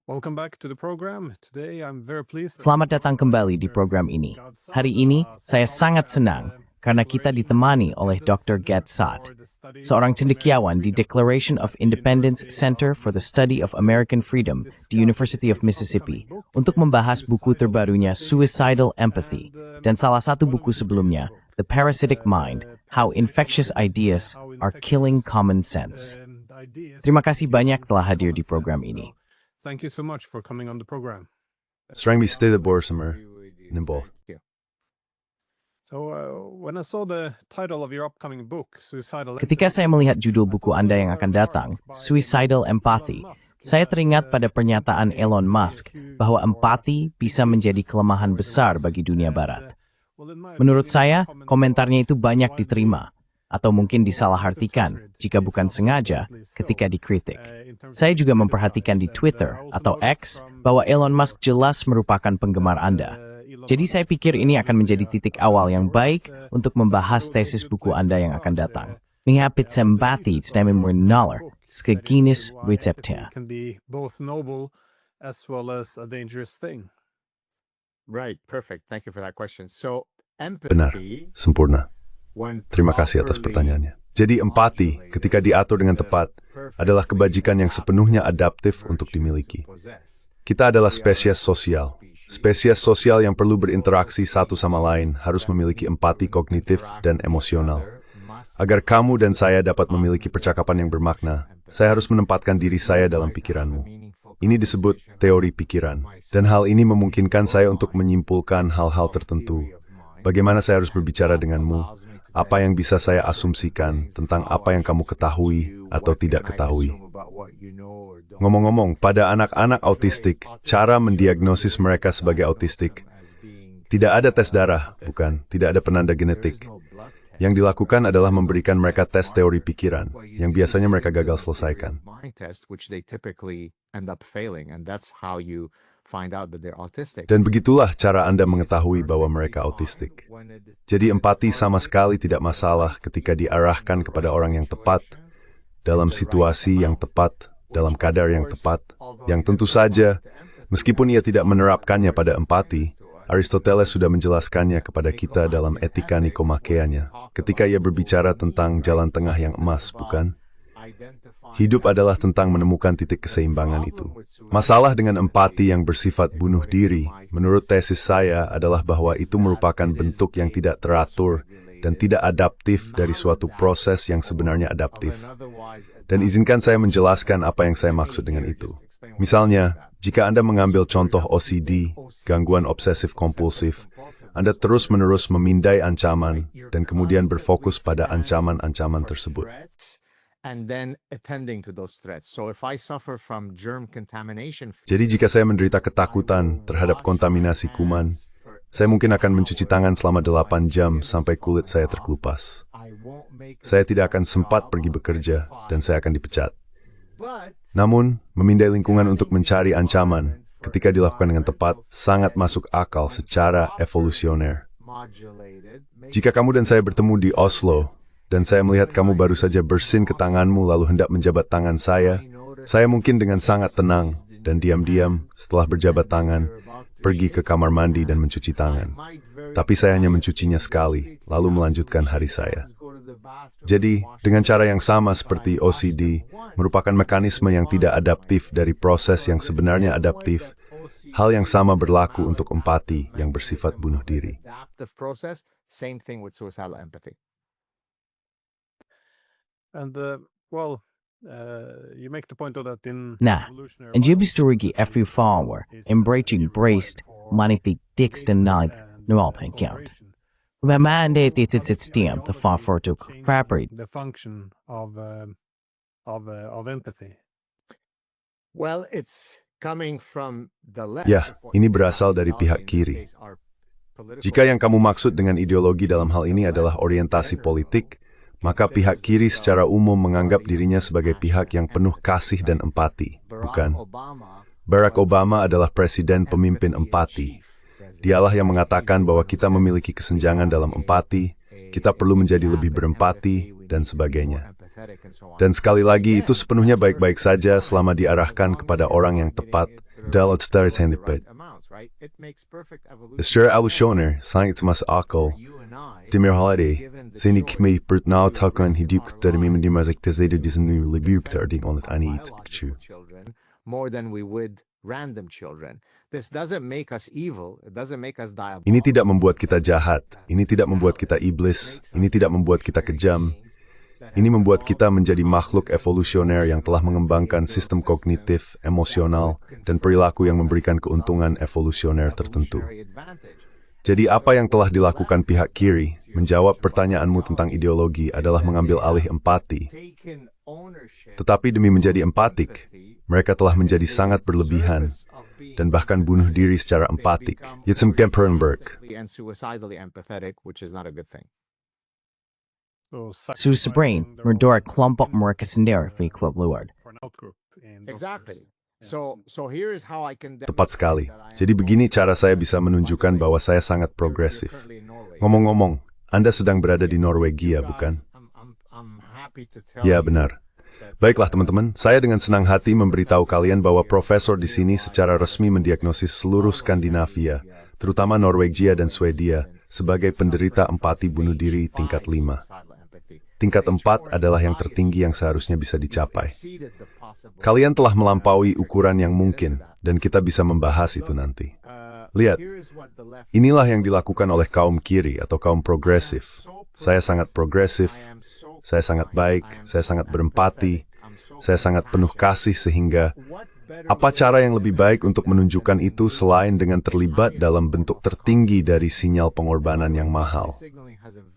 Welcome back to the program. Today I'm very pleased. Selamat datang kembali di program ini. Hari ini, saya sangat senang karena kita ditemani oleh Dr. Gad Saad, seorang cendekiawan di Declaration of Independence Center for the Study of American Freedom di University of Mississippi, untuk membahas buku terbarunya Suicidal Empathy, dan salah satu buku sebelumnya, The Parasitic Mind, How Infectious Ideas Are Killing Common Sense. Terima kasih banyak telah hadir di program ini. Thank you so much for coming on the program. Strang vi stille borsamer, nimbo. So when I saw the title of your upcoming book, Suicidal Ketika saya melihat judul buku Anda yang akan datang, Suicidal Empathy, saya teringat pada pernyataan Elon Musk bahwa empati bisa menjadi kelemahan besar bagi dunia barat. Menurut saya, komentarnya itu banyak diterima, atau mungkin disalahartikan jika bukan sengaja ketika dikritik. Saya juga memperhatikan di Twitter atau X bahwa Elon Musk jelas merupakan penggemar Anda. Jadi saya pikir ini akan menjadi titik awal yang baik untuk membahas tesis buku Anda yang akan datang. Mengapit sempati dengan menalar sejenis resepnya. can be both noble as well as a dangerous thing. Right, perfect. Thank you for that question. So, Benar, empathy, sempurna. when Terima kasih atas pertanyaannya. Jadi empati, ketika diatur dengan tepat, adalah kebajikan yang sepenuhnya adaptif untuk dimiliki. Kita adalah spesies sosial. Spesies sosial yang perlu berinteraksi satu sama lain harus memiliki empati kognitif dan emosional. Agar kamu dan saya dapat memiliki percakapan yang bermakna, saya harus menempatkan diri saya dalam pikiranmu. Ini disebut teori pikiran, dan hal ini memungkinkan saya untuk menyimpulkan hal-hal tertentu. Bagaimana saya harus berbicara denganmu, apa yang bisa saya asumsikan tentang apa yang kamu ketahui atau tidak ketahui. Ngomong-ngomong, pada anak-anak autistik, cara mendiagnosis mereka sebagai autistik, tidak ada tes darah, bukan, tidak ada penanda genetik. Yang dilakukan adalah memberikan mereka tes teori pikiran, yang biasanya mereka gagal selesaikan. mind test, which they typically end up failing, and that's how you find out that they're autistic. Dan begitulah cara Anda mengetahui bahwa mereka autistik. Jadi empati sama sekali tidak masalah ketika diarahkan kepada orang yang tepat, dalam situasi yang tepat, dalam kadar yang tepat, yang tentu saja, meskipun ia tidak menerapkannya pada empati, Aristoteles sudah menjelaskannya kepada kita dalam Etika Nikomakeanya, ketika ia berbicara tentang jalan tengah yang emas, bukan? Hidup adalah tentang menemukan titik keseimbangan itu. Masalah dengan empati yang bersifat bunuh diri, menurut tesis saya, adalah bahwa itu merupakan bentuk yang tidak teratur dan tidak adaptif dari suatu proses yang sebenarnya adaptif. Dan izinkan saya menjelaskan apa yang saya maksud dengan itu. Misalnya, jika Anda mengambil contoh OCD, gangguan obsesif kompulsif, Anda terus-menerus memindai ancaman dan kemudian berfokus pada ancaman-ancaman tersebut. And then attending to those threats. So if I suffer from germ contamination, Jadi jika saya menderita ketakutan terhadap kontaminasi kuman, saya mungkin akan mencuci tangan selama 8 jam sampai kulit saya terkelupas. I won't make Saya tidak akan sempat pergi bekerja dan saya akan dipecat. but Namun, memindai lingkungan untuk mencari ancaman, ketika dilakukan dengan tepat, sangat masuk akal secara evolusioner. modulated, Jika kamu dan saya bertemu di Oslo, dan saya melihat kamu baru saja bersin ke tanganmu lalu hendak menjabat tangan saya mungkin dengan sangat tenang dan diam-diam setelah berjabat tangan, pergi ke kamar mandi dan mencuci tangan. Tapi saya hanya mencucinya sekali, lalu melanjutkan hari saya. Jadi, dengan cara yang sama seperti OCD, merupakan mekanisme yang tidak adaptif dari proses yang sebenarnya adaptif, hal yang sama berlaku untuk empati yang bersifat bunuh diri. adaptive process, same thing with suicidal empathy. And you make the point of that in Nah, evolutionary en biology, jebisturigi every flower, embracing braced, manithi dixten ninth, nual count. When mandate it's system, the far fortuk, fabric, the function of empathy. Well, it's coming from the left. Ya, ini berasal dari pihak kiri. Jika yang kamu maksud dengan ideologi dalam hal ini adalah orientasi politik, maka pihak kiri secara umum menganggap dirinya sebagai pihak yang penuh kasih dan empati, bukan? Barack Obama adalah presiden pemimpin empati. Dialah yang mengatakan bahwa kita memiliki kesenjangan dalam empati, kita perlu menjadi lebih berempati, dan sebagainya. Dan sekali lagi, itu sepenuhnya baik-baik saja selama diarahkan kepada orang yang tepat dalam secara saintifik. Secara evolusioner, sangat masuk akal. Demi hal ini, seni kami bertahan hidup dari menerima aktivitas di sini lebih berarti oleh anak kecil. More than we would random children. This doesn't make us evil. It doesn't make us diabolical. Ini tidak membuat kita jahat. Ini tidak membuat kita iblis. Ini tidak membuat kita kejam. Ini membuat kita menjadi makhluk evolusioner yang telah mengembangkan sistem kognitif, emosional, dan perilaku yang memberikan keuntungan evolusioner tertentu. Jadi apa yang telah dilakukan pihak kiri, menjawab pertanyaanmu tentang ideologi adalah mengambil alih empati. Tetapi demi menjadi empatik, mereka telah menjadi sangat berlebihan dan bahkan bunuh diri secara empatik. Yitzhak Kemperenberg. Susabrain, merdor kelompok mereka sendiri di klub luar. Exactly. So here is how I can Tepat sekali. Jadi begini cara saya bisa menunjukkan bahwa saya sangat progresif. Ngomong-ngomong, Anda sedang berada di Norwegia, bukan? Ya, benar. Baiklah teman-teman, saya dengan senang hati memberitahu kalian bahwa profesor di sini secara resmi mendiagnosis seluruh Skandinavia, terutama Norwegia dan Swedia, sebagai penderita empati bunuh diri tingkat 5. Tingkat 4 adalah yang tertinggi yang seharusnya bisa dicapai. Kalian telah melampaui ukuran yang mungkin, dan kita bisa membahas itu nanti. Lihat, inilah yang dilakukan oleh kaum kiri atau kaum progresif. Saya sangat progresif. Saya sangat baik, saya sangat berempati, saya sangat penuh kasih sehingga apa cara yang lebih baik untuk menunjukkan itu selain dengan terlibat dalam bentuk tertinggi dari sinyal pengorbanan yang mahal.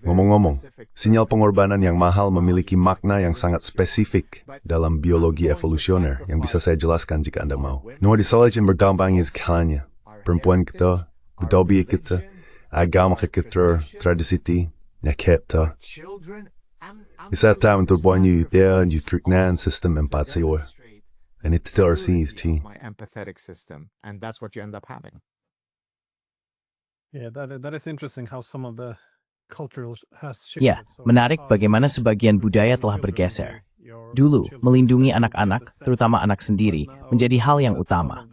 Ngomong-ngomong, sinyal pengorbanan yang mahal memiliki makna yang sangat spesifik dalam biologi evolusioner yang bisa saya jelaskan jika Anda mau. Nomor disalahin berdampingi sekalanya. Perempuan kita, budaya kita, agama kita, tradisi, kita. Isa tayo turbuan niyo ito yung kriknan sistem empati or and it tells my empathetic system, and that's what you end up having. Yeah, that is interesting how some of the cultural has shifted. Ya, menarik bagaimana sebagian budaya telah bergeser. Dulu, melindungi anak-anak, terutama anak sendiri, menjadi hal yang utama.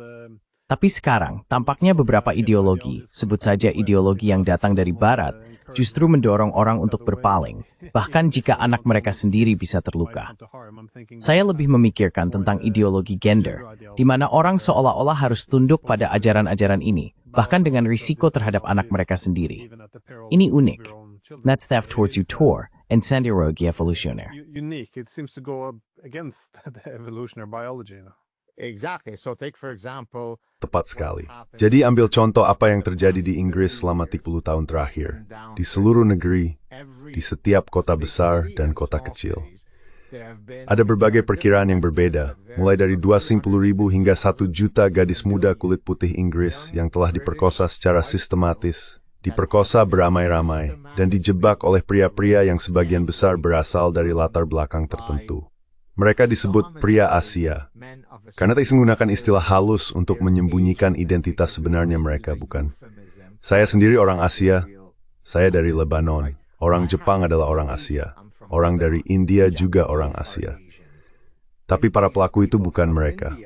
Tapi sekarang, tampaknya beberapa ideologi, sebut saja ideologi yang datang dari Barat, justru mendorong orang untuk berpaling, bahkan jika anak mereka sendiri bisa terluka. Saya lebih memikirkan tentang ideologi gender, di mana orang seolah-olah harus tunduk pada ajaran-ajaran ini, bahkan dengan risiko terhadap anak mereka sendiri. Ini unik. That's the towards you tour and sendirogi evolutioner. Unique. It seems to go against the evolutionary biology. Exactly. So take for example. Tepat sekali. Jadi ambil contoh apa yang terjadi di Inggris selama 30 tahun terakhir. Di seluruh negeri, di setiap kota besar dan kota kecil. Ada berbagai perkiraan yang berbeda, mulai dari 20.000 hingga 1 juta gadis muda kulit putih Inggris yang telah diperkosa secara sistematis, diperkosa beramai-ramai, dan dijebak oleh pria-pria yang sebagian besar berasal dari latar belakang tertentu. Mereka disebut pria Asia, karena tak menggunakan istilah halus untuk menyembunyikan identitas sebenarnya mereka, bukan? Saya sendiri orang Asia, saya dari Lebanon, orang Jepang adalah orang Asia, orang dari India juga orang Asia. Tapi para pelaku itu bukan mereka.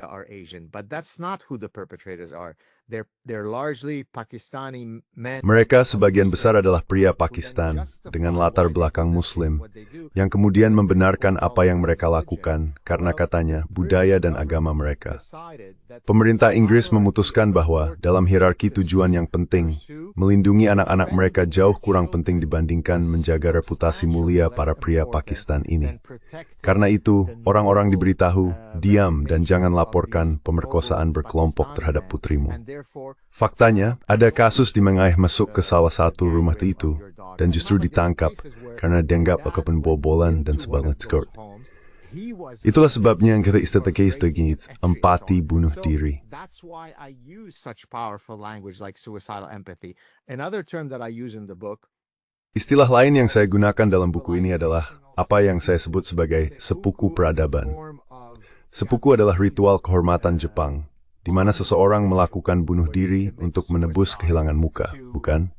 Mereka sebagian besar adalah pria Pakistan dengan latar belakang Muslim yang kemudian membenarkan apa yang mereka lakukan karena katanya budaya dan agama mereka. Pemerintah Inggris memutuskan bahwa dalam hierarki tujuan yang penting, melindungi anak-anak mereka jauh kurang penting dibandingkan menjaga reputasi mulia para pria Pakistan ini. Karena itu, orang-orang diberitahu, diam dan jangan laporkan pemerkosaan berkelompok terhadap putrimu. Faktanya, ada kasus di mengayah masuk ke salah satu rumah itu, dan justru ditangkap karena dianggap akan pembobolan dan sebagainya. Itulah sebabnya yang kita istilahkan empati bunuh diri. That's why I use such powerful language like suicidal empathy. Another term that I use in the book. Istilah lain yang saya gunakan dalam buku ini adalah apa yang saya sebut sebagai sepuku peradaban. Sepuku adalah ritual kehormatan Jepang, di mana seseorang melakukan bunuh diri untuk menebus kehilangan muka, bukan?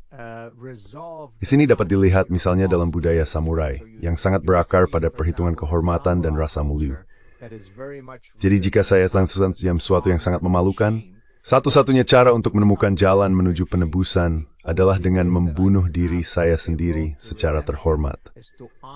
Di sini dapat dilihat misalnya dalam budaya samurai, yang sangat berakar pada perhitungan kehormatan dan rasa mulia. Jadi jika saya langsung sesuatu yang sangat memalukan, Satu-satunya cara untuk menemukan jalan menuju penebusan adalah dengan membunuh diri saya sendiri secara terhormat.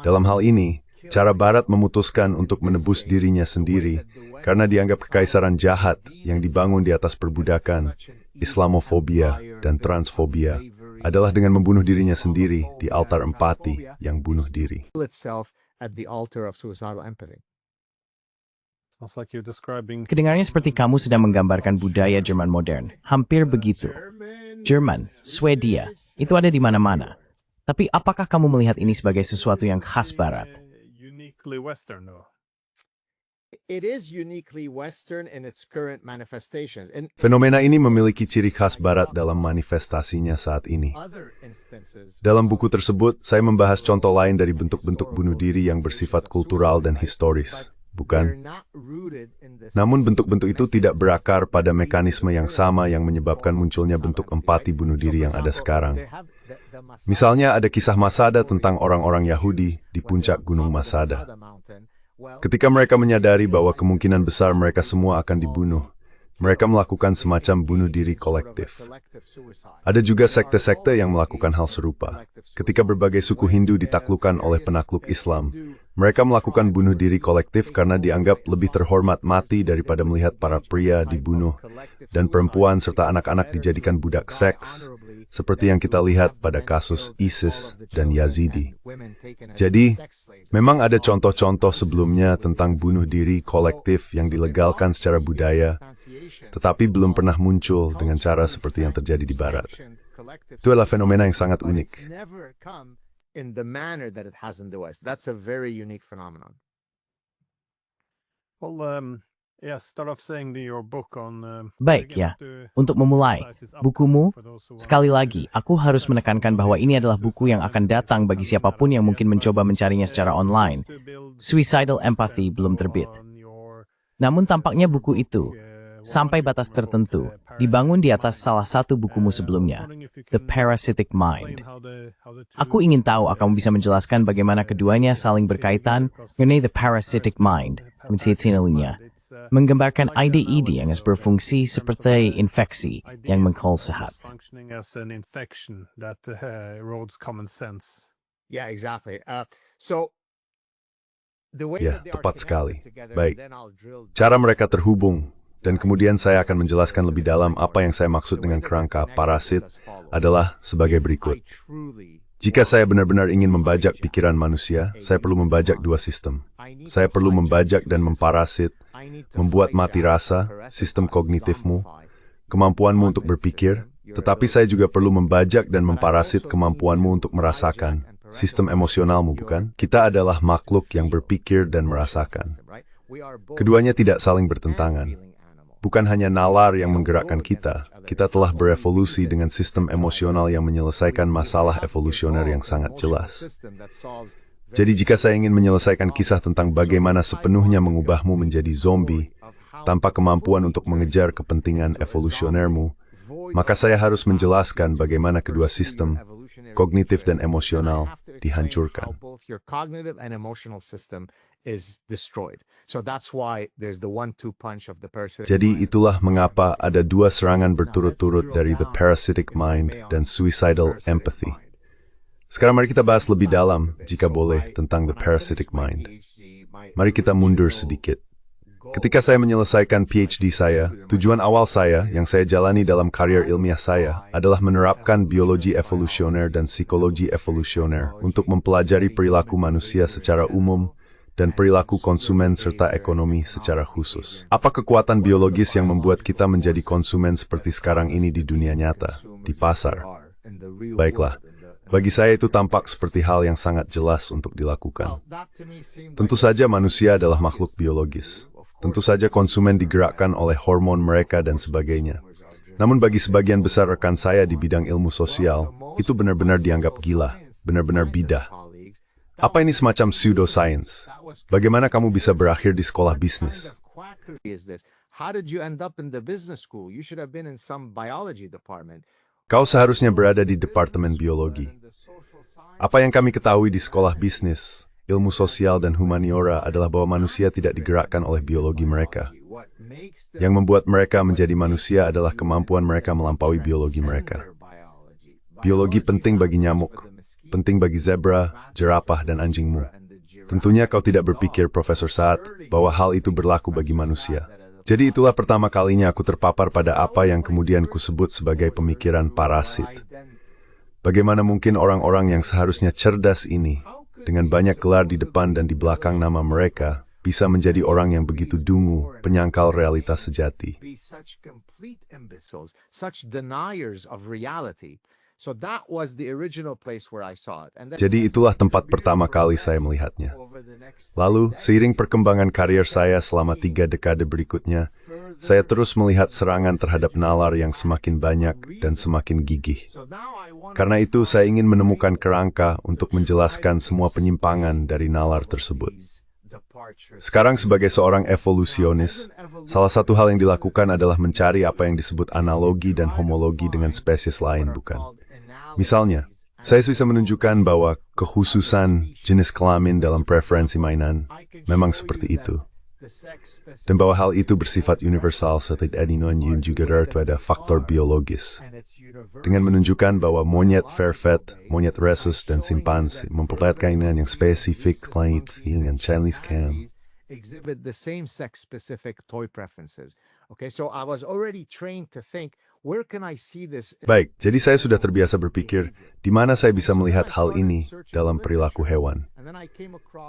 Dalam hal ini, cara Barat memutuskan untuk menebus dirinya sendiri karena dianggap kekaisaran jahat yang dibangun di atas perbudakan, Islamofobia, dan transfobia adalah dengan membunuh dirinya sendiri di altar empati yang bunuh diri. Itself at the altar of suicidal empathy. Sounds like you're describing Kedengarannya seperti kamu sedang menggambarkan budaya Jerman modern. Hampir begitu. Jerman, Swedia, itu ada di mana-mana. Tapi apakah kamu melihat ini sebagai sesuatu yang khas Barat? uniquely Western, though. It is uniquely Western in its current manifestations. In Fenomena ini memiliki ciri khas Barat dalam manifestasinya saat ini. other instances, Dalam buku tersebut, saya membahas contoh lain dari bentuk-bentuk bunuh diri yang bersifat kultural dan historis. they're Bukan? not rooted in the Namun bentuk-bentuk itu tidak berakar pada mekanisme yang sama yang menyebabkan munculnya bentuk empati bunuh diri yang ada sekarang. Misalnya ada kisah Masada tentang orang-orang Yahudi di puncak Gunung Masada. Ketika mereka menyadari bahwa kemungkinan besar mereka semua akan dibunuh, mereka melakukan semacam bunuh diri kolektif. Ada juga sekte-sekte yang melakukan hal serupa. Ketika berbagai suku Hindu ditaklukkan oleh penakluk Islam, mereka melakukan bunuh diri kolektif karena dianggap lebih terhormat mati daripada melihat para pria dibunuh dan perempuan serta anak-anak dijadikan budak seks, seperti yang kita lihat pada kasus ISIS dan Yazidi. Jadi, memang ada contoh-contoh sebelumnya tentang bunuh diri kolektif yang dilegalkan secara budaya, tetapi belum pernah muncul dengan cara seperti yang terjadi di Barat. Itu adalah fenomena yang sangat unik. in the manner that it has in the West. That's a very unique phenomenon. Well, yeah, start off saying your book on. Baik, ya. Untuk memulai, bukumu, sekali lagi, aku harus menekankan bahwa ini adalah buku yang akan datang bagi siapapun yang mungkin mencoba mencarinya secara online. Suicidal Empathy belum terbit. Namun tampaknya buku itu, sampai batas tertentu, dibangun di atas salah satu bukumu sebelumnya, The Parasitic Mind. Aku ingin tahu kamu bisa menjelaskan bagaimana keduanya saling berkaitan mengenai The Parasitic Mind, menggambarkan ide-ide yang berfungsi seperti infeksi yang mengkol sehat. Functioning as an infection that erodes common sense. Yeah, exactly. So the way Ya, that they are tepat connected sekali. together, Baik. then I'll drill Cara mereka terhubung, dan kemudian saya akan menjelaskan lebih dalam apa yang saya maksud dengan kerangka parasit adalah sebagai berikut. Jika saya benar-benar ingin membajak pikiran manusia, saya perlu membajak dua sistem. Saya perlu membajak dan memparasit, membuat mati rasa, sistem kognitifmu, kemampuanmu untuk berpikir, tetapi saya juga perlu membajak dan memparasit kemampuanmu untuk merasakan, sistem emosionalmu, bukan? Kita adalah makhluk yang berpikir dan merasakan. Keduanya tidak saling bertentangan. Bukan hanya nalar yang menggerakkan kita telah berevolusi dengan sistem emosional yang menyelesaikan masalah evolusioner yang sangat jelas. Jadi jika saya ingin menyelesaikan kisah tentang bagaimana sepenuhnya mengubahmu menjadi zombie, tanpa kemampuan untuk mengejar kepentingan evolusionermu, maka saya harus menjelaskan bagaimana kedua sistem, kognitif dan emosional, dihancurkan. Jadi itulah mengapa ada dua serangan berturut-turut dari The Parasitic Mind dan Suicidal Empathy. Sekarang mari kita bahas lebih dalam, jika boleh, tentang The Parasitic Mind. Mari kita mundur sedikit. Ketika saya menyelesaikan PhD saya, tujuan awal saya yang saya jalani dalam karier ilmiah saya adalah menerapkan biologi evolusioner dan psikologi evolusioner untuk mempelajari perilaku manusia secara umum dan perilaku konsumen serta ekonomi secara khusus. Apa kekuatan biologis yang membuat kita menjadi konsumen seperti sekarang ini di dunia nyata, di pasar? Baiklah, bagi saya itu tampak seperti hal yang sangat jelas untuk dilakukan. Tentu saja manusia adalah makhluk biologis. Tentu saja konsumen digerakkan oleh hormon mereka dan sebagainya. Namun bagi sebagian besar rekan saya di bidang ilmu sosial, itu benar-benar dianggap gila, benar-benar bidah. Apa ini semacam pseudoscience? Bagaimana kamu bisa berakhir di sekolah bisnis? Kau seharusnya berada di departemen biologi. Apa yang kami ketahui di sekolah bisnis, ilmu sosial dan humaniora adalah bahwa manusia tidak digerakkan oleh biologi mereka. Yang membuat mereka menjadi manusia adalah kemampuan mereka melampaui biologi mereka. Biologi penting bagi nyamuk, penting bagi zebra, jerapah, dan anjingmu. Tentunya kau tidak berpikir, Profesor Saad, bahwa hal itu berlaku bagi manusia. Jadi itulah pertama kalinya aku terpapar pada apa yang kemudian kusebut sebagai pemikiran parasit. Bagaimana mungkin orang-orang yang seharusnya cerdas ini, dengan banyak gelar di depan dan di belakang nama mereka, bisa menjadi orang yang begitu dungu, penyangkal realitas sejati. Jadi itulah tempat pertama kali saya melihatnya. Lalu, seiring perkembangan karier saya selama 3 dekade berikutnya, saya terus melihat serangan terhadap nalar yang semakin banyak dan semakin gigih. Karena itu, saya ingin menemukan kerangka untuk menjelaskan semua penyimpangan dari nalar tersebut. Sekarang sebagai seorang evolusionis, salah satu hal yang dilakukan adalah mencari apa yang disebut analogi dan homologi dengan spesies lain, bukan? Misalnya, saya bisa menunjukkan bahwa kekhususan jenis kelamin dalam preferensi mainan memang seperti itu. Dan bahwa hal itu bersifat universal serta tidak juga pada faktor biologis. Dengan menunjukkan bahwa monyet Fairfet, monyet rhesus, dan simpanse memperlihatkan keinginan yang spesifik lain dengan Chinese cam. Exhibit the same sex-specific toy preferences. Okay, so I was already trained to think, where can I see this? Baik, jadi saya sudah terbiasa berpikir, di mana saya bisa melihat hal ini dalam perilaku hewan.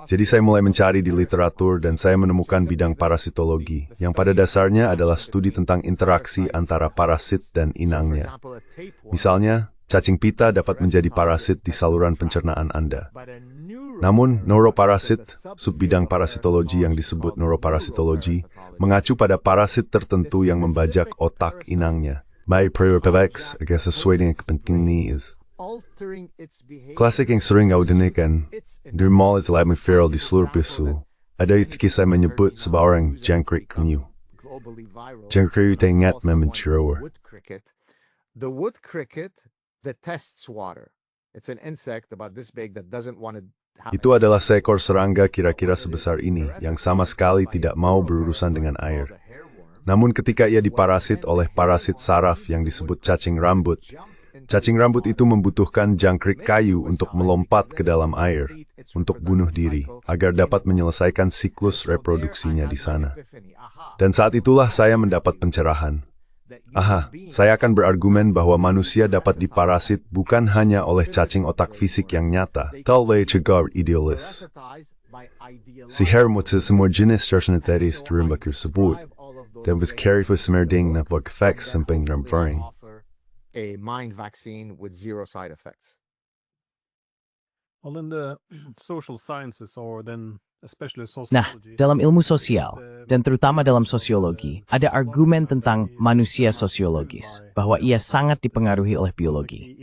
Jadi saya mulai mencari di literatur dan saya menemukan bidang parasitologi, yang pada dasarnya adalah studi tentang interaksi antara parasit dan inangnya. Misalnya, cacing pita dapat menjadi parasit di saluran pencernaan Anda. Namun, neuroparasit, subbidang parasitologi yang disebut neuroparasitologi, mengacu pada parasit tertentu yang membajak otak inangnya. Baik prioritas agar sesuai dengan kepentingan is. Klasik yang sering kau dengarkan, di mall Islamic feral di seluruh bisu, ada yang kisah menyebut seorang jangkrik penyu. Jangkrik itu ingat memencuri. The wood cricket detests water. It's an insect about this big that doesn't want to. Itu adalah seekor serangga kira-kira sebesar ini yang sama sekali tidak mau berurusan dengan air. Namun ketika ia diparasit oleh parasit saraf yang disebut cacing rambut itu membutuhkan jangkrik kayu untuk melompat ke dalam air, untuk bunuh diri, agar dapat menyelesaikan siklus reproduksinya di sana. Dan saat itulah saya mendapat pencerahan. Aha, saya akan berargumen bahwa manusia dapat diparasit bukan hanya oleh cacing otak fisik yang nyata, oleh cegar idealis. Si hermotis semua jenis terseneteris terimba tersebut, dan was carry for semerding na pag-effects samping ramfaring. A mind vaccine with 0 side effects. Well, in the social sciences or then especially Nah, sociology, dalam ilmu sosial, dan terutama dalam sosiologi, ada argumen tentang manusia sosiologis, bahwa ia sangat dipengaruhi oleh biologi.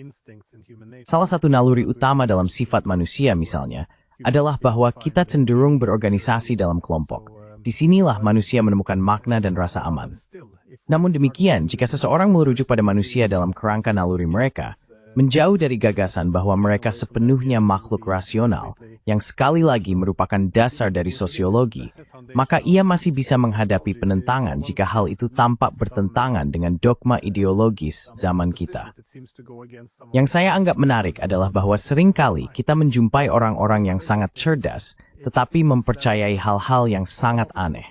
Salah satu naluri utama dalam sifat manusia misalnya, adalah bahwa kita cenderung berorganisasi dalam kelompok. Disinilah manusia menemukan makna dan rasa aman. Namun demikian, jika seseorang merujuk pada manusia dalam kerangka naluri mereka, menjauh dari gagasan bahwa mereka sepenuhnya makhluk rasional, yang sekali lagi merupakan dasar dari sosiologi, maka ia masih bisa menghadapi penentangan jika hal itu tampak bertentangan dengan dogma ideologis zaman kita. Yang saya anggap menarik adalah bahwa seringkali kita menjumpai orang-orang yang sangat cerdas, tetapi mempercayai hal-hal yang sangat aneh.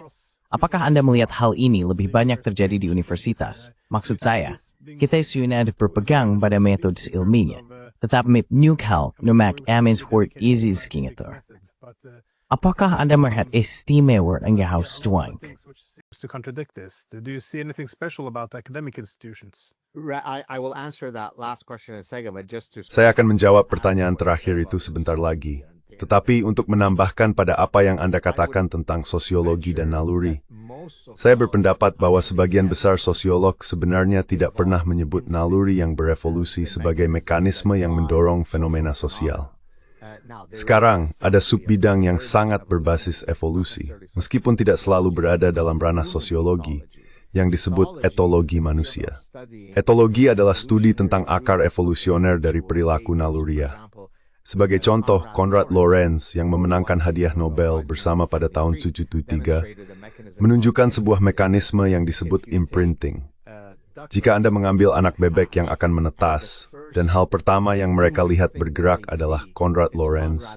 Apakah Anda melihat hal ini lebih banyak terjadi di universitas? Maksud saya, kita sudah berpegang pada metode ilmiah, tetapi menyukai nomak amin sport easy skingator. Apakah Anda melihat istimewa engkau stuang? to contradict this? Do you see anything special about academic institutions? I will answer that last question in a second, but just to... Saya akan menjawab pertanyaan terakhir itu sebentar lagi. Tetapi untuk menambahkan pada apa yang Anda katakan tentang sosiologi dan naluri, saya berpendapat bahwa sebagian besar sosiolog sebenarnya tidak pernah menyebut naluri yang berevolusi sebagai mekanisme yang mendorong fenomena sosial. Sekarang, ada subbidang yang sangat berbasis evolusi, meskipun tidak selalu berada dalam ranah sosiologi, yang disebut etologi manusia. Etologi adalah studi tentang akar evolusioner dari perilaku naluriah. Sebagai contoh, Konrad Lorenz yang memenangkan hadiah Nobel bersama pada tahun 1973 menunjukkan sebuah mekanisme yang disebut imprinting. Jika Anda mengambil anak bebek yang akan menetas, dan hal pertama yang mereka lihat bergerak adalah Konrad Lorenz,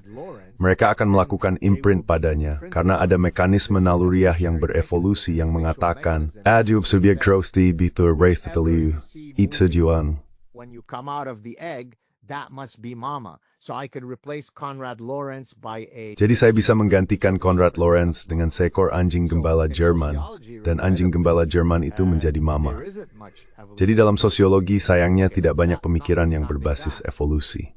mereka akan melakukan imprint padanya, karena ada mekanisme naluriah yang berevolusi yang mengatakan, "Adub subjek krosti bitur reithitelu, itsejuan." When you come out of the egg, that must be mama. So I could replace Konrad Lorenz by a... Jadi saya bisa menggantikan Konrad Lorenz dengan seekor anjing gembala Jerman, dan anjing gembala Jerman itu menjadi mama. Jadi dalam sosiologi sayangnya tidak banyak pemikiran yang berbasis evolusi.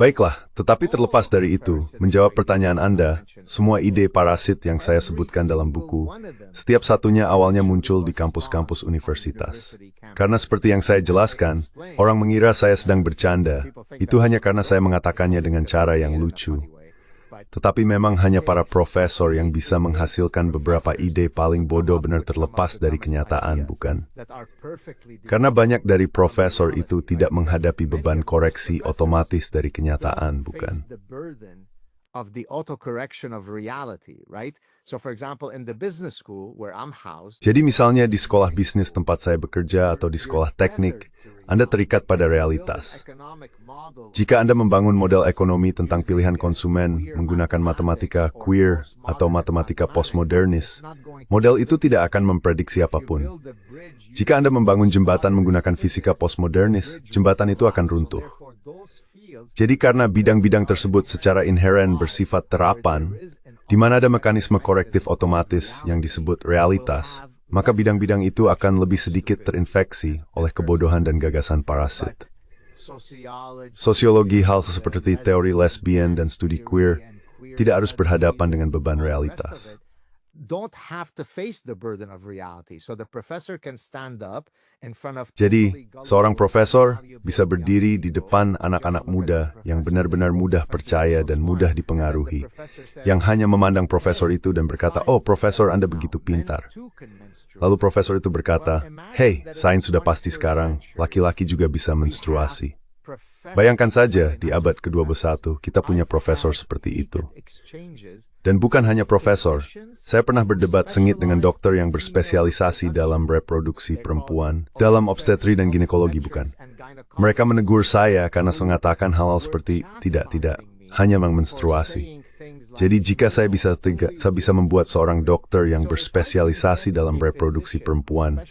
Baiklah, tetapi terlepas dari itu, menjawab pertanyaan Anda, semua ide parasit yang saya sebutkan dalam buku, setiap satunya awalnya muncul di kampus-kampus universitas. Karena seperti yang saya jelaskan, orang mengira saya sedang bercanda, itu hanya karena saya mengatakannya dengan cara yang lucu. Tetapi memang hanya para profesor yang bisa menghasilkan beberapa ide paling bodoh benar terlepas dari kenyataan, bukan? Karena banyak dari profesor itu tidak menghadapi beban koreksi otomatis dari kenyataan, bukan? Of the autocorrection of reality, right? So for example, in the business school where I'm housed, jadi misalnya di sekolah bisnis tempat saya bekerja atau di sekolah teknik, Anda terikat pada realitas. Jika Anda membangun model ekonomi tentang pilihan konsumen menggunakan matematika queer atau matematika postmodernis, model itu tidak akan memprediksi apapun. Jika Anda membangun jembatan menggunakan fisika postmodernis, jembatan itu akan runtuh. Jadi karena bidang-bidang tersebut secara inheren bersifat terapan, di mana ada mekanisme korektif otomatis yang disebut realitas, maka bidang-bidang itu akan lebih sedikit terinfeksi oleh kebodohan dan gagasan parasit. Sosiologi hal seperti teori lesbian dan studi queer tidak harus berhadapan dengan beban realitas. Jadi, seorang profesor bisa berdiri di depan anak-anak muda yang benar-benar mudah percaya dan mudah dipengaruhi, yang hanya memandang profesor itu dan berkata, "Oh, profesor, Anda begitu pintar." Lalu profesor itu berkata, "Hei, sains sudah pasti sekarang, laki-laki juga bisa menstruasi." Bayangkan saja, di abad ke-21, kita punya profesor seperti itu. Dan bukan hanya profesor, saya pernah berdebat sengit dengan dokter yang berspesialisasi dalam reproduksi perempuan, dalam obstetri dan ginekologi, bukan. Mereka menegur saya karena mengatakan hal-hal seperti, tidak, hanya menstruasi. Jadi jika saya bisa membuat seorang dokter yang berspesialisasi dalam reproduksi perempuan,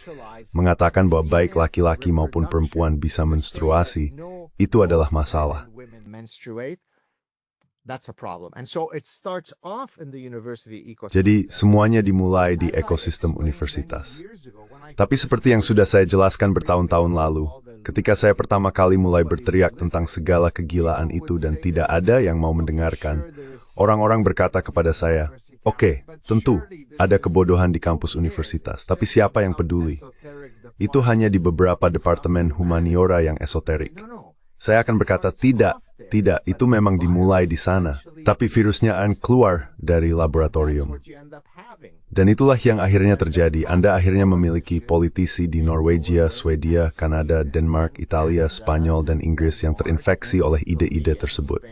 mengatakan bahwa baik laki-laki maupun perempuan bisa menstruasi, itu adalah masalah. Jadi semuanya dimulai di ekosistem universitas. Tapi seperti yang sudah saya jelaskan bertahun-tahun lalu, ketika saya pertama kali mulai berteriak tentang segala kegilaan itu dan tidak ada yang mau mendengarkan, orang-orang berkata kepada saya, "Oke, tentu, ada kebodohan di kampus universitas, tapi siapa yang peduli? Itu hanya di beberapa departemen humaniora yang esoterik." Saya akan berkata, tidak, itu memang dimulai di sana, tapi virusnya akan keluar dari laboratorium. Dan itulah yang akhirnya terjadi. Anda akhirnya memiliki politisi di Norwegia, Swedia, Kanada, Denmark, Italia, Spanyol, dan Inggris yang terinfeksi oleh ide-ide tersebut.